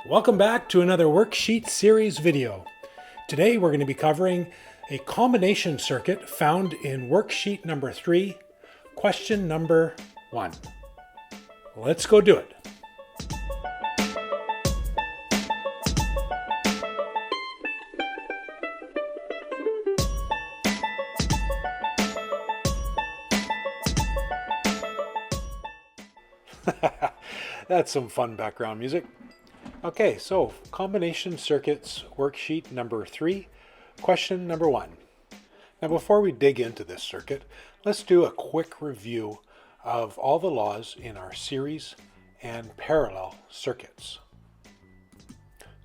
Welcome back to another worksheet series video. Today we're going to be covering a combination circuit found in worksheet number 3, question number 1. Let's go do it. That's some fun background music. Okay, so combination circuits worksheet number 3, question number 1. Now before we dig into this circuit, let's do a quick review of all the laws in our series and parallel circuits.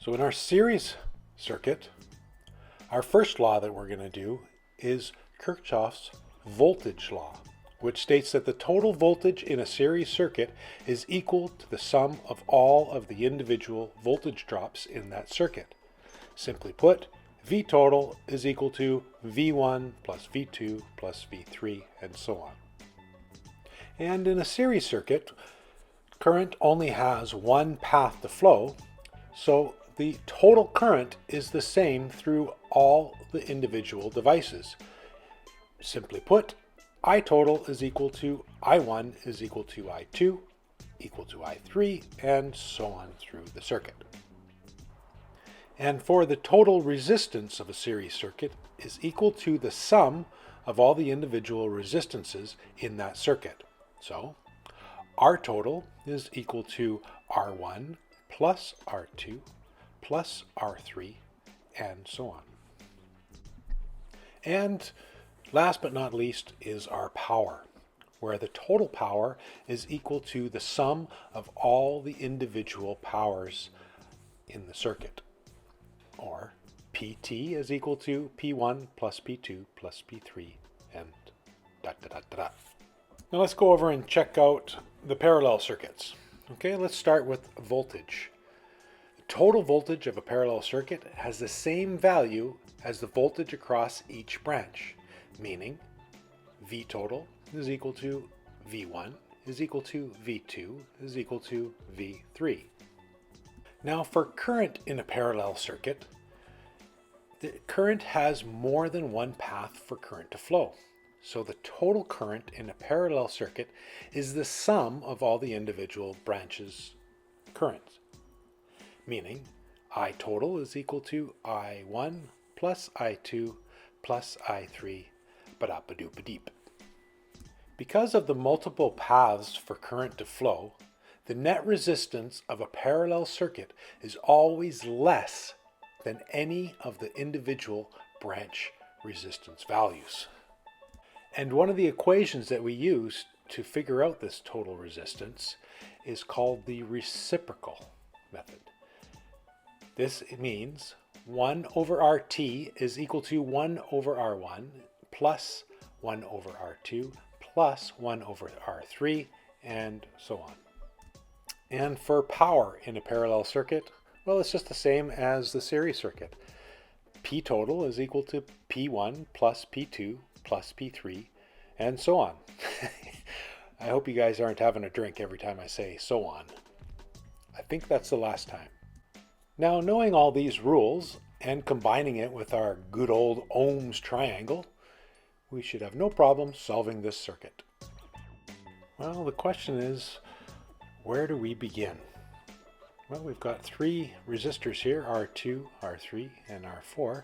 So in our series circuit, our first law that we're going to do is Kirchhoff's voltage law, which states that the total voltage in a series circuit is equal to the sum of all of the individual voltage drops in that circuit. Simply put, V total is equal to V1 plus V2 plus V3 and so on. And in a series circuit, current only has one path to flow, so the total current is the same through all the individual devices. Simply put, I total is equal to I1 is equal to I2 equal to I3 and so on through the circuit. And for the total resistance of a series circuit is equal to the sum of all the individual resistances in that circuit. So R total is equal to R1 plus R2 plus R3 and so on. And last but not least is our power, where the total power is equal to the sum of all the individual powers in the circuit, or PT is equal to P1 plus P2 plus P3 and dot dot dot dot. Now let's go over and check out the parallel circuits. Okay, let's start with voltage. The total voltage of a parallel circuit has the same value as the voltage across each branch, meaning V total is equal to V1 is equal to V2 is equal to V3. Now for current in a parallel circuit, the current has more than one path for current to flow. So the total current in a parallel circuit is the sum of all the individual branches' currents, meaning I total is equal to I1 plus I2 plus I3 ba-da-ba-doo-ba-deep. Because of the multiple paths for current to flow, the net resistance of a parallel circuit is always less than any of the individual branch resistance values. And one of the equations that we use to figure out this total resistance is called the reciprocal method. This means 1 over RT is equal to 1 over R1 plus 1 over R2 plus 1 over R3 and so on. And for power in a parallel circuit, well, it's just the same as the series circuit. P total is equal to P1 plus P2 plus P3 and so on. I hope you guys aren't having a drink every time I say so on. I think that's the last time. Now, knowing all these rules and combining it with our good old Ohms triangle, we should have no problem solving this circuit. Well, the question is, where do we begin? Well, we've got 3 resistors here, R2, R3, and R4,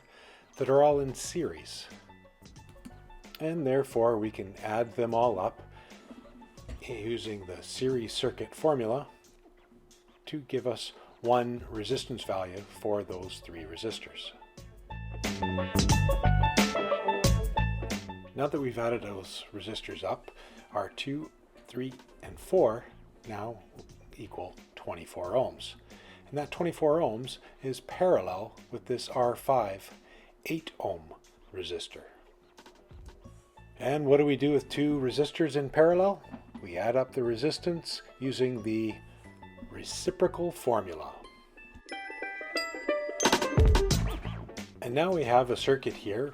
that are all in series. And therefore, we can add them all up using the series circuit formula to give us one resistance value for those 3 resistors. Now that we've added those resistors up, our 2, 3, and 4 now equal 24 ohms. And that 24 ohms is parallel with this R5 8 ohm resistor. And what do we do with 2 resistors in parallel? We add up the resistance using the reciprocal formula. And now we have a circuit here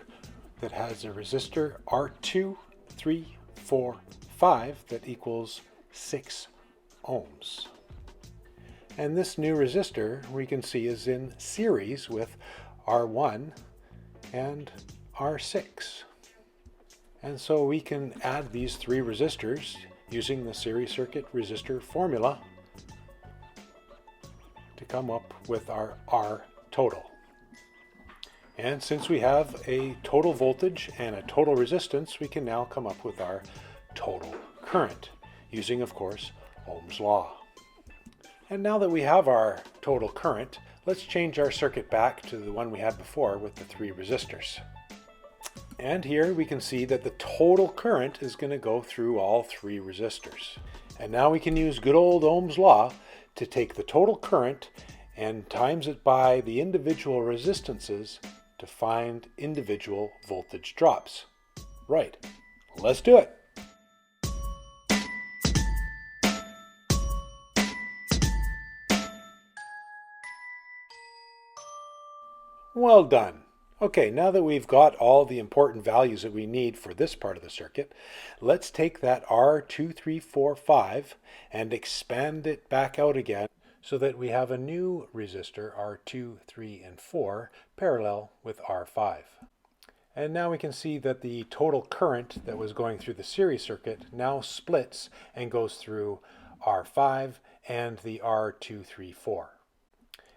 that has a resistor R2, 3, 4, 5 that equals 6 ohms. And this new resistor we can see is in series with R1 and R6. And so we can add these three resistors using the series circuit resistor formula to come up with our R total. And since we have a total voltage and a total resistance, we can now come up with our total current using, of course, Ohm's law. And now that we have our total current, let's change our circuit back to the one we had before with the three resistors. And here we can see that the total current is going to go through all three resistors. And now we can use good old Ohm's law to take the total current and times it by the individual resistances to find individual voltage drops. Right, let's do it. Well done. Okay, now that we've got all the important values that we need for this part of the circuit, let's take that R2345 and expand it back out again so that we have a new resistor, R2, 3, and 4, parallel with R5. And now we can see that the total current that was going through the series circuit now splits and goes through R5 and the R234.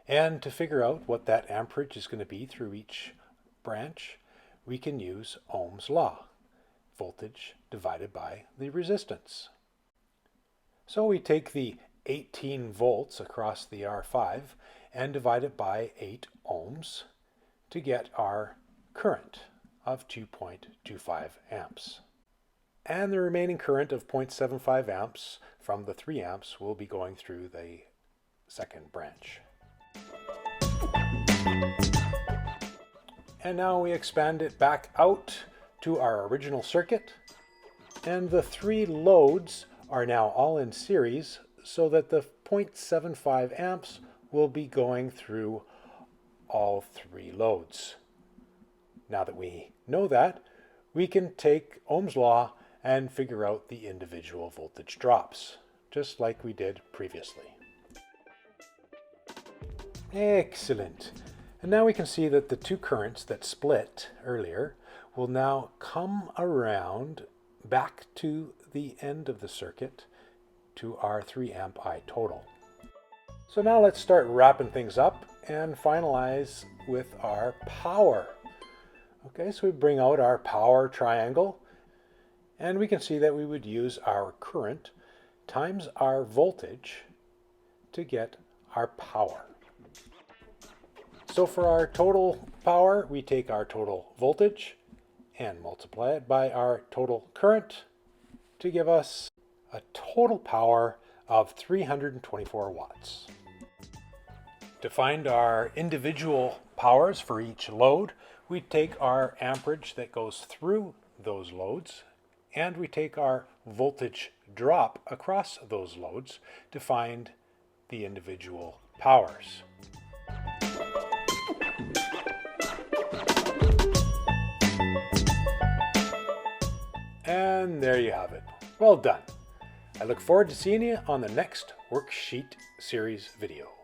And to figure out what that amperage is going to be through each branch, we can use Ohm's law, voltage divided by the resistance. So we take the 18 volts across the R5 and divide it by 8 ohms to get our current of 2.25 amps. And the remaining current of 0.75 amps from the 3 amps will be going through the second branch. And now we expand it back out to our original circuit, and the three loads are now all in series so that the 0.75 amps will be going through all three loads. Now that we know that, we can take Ohm's law and figure out the individual voltage drops, just like we did previously. Excellent. And now we can see that the two currents that split earlier will now come around back to the end of the circuit to our 3 amp I total. So now let's start wrapping things up and finalize with our power. Okay, so we bring out our power triangle, and we can see that we would use our current times our voltage to get our power. So for our total power, we take our total voltage and multiply it by our total current to give us a total power of 324 watts. To find our individual powers for each load, we take our amperage that goes through those loads, and we take our voltage drop across those loads to find the individual powers. And there you have it. Well done. I look forward to seeing you on the next worksheet series video.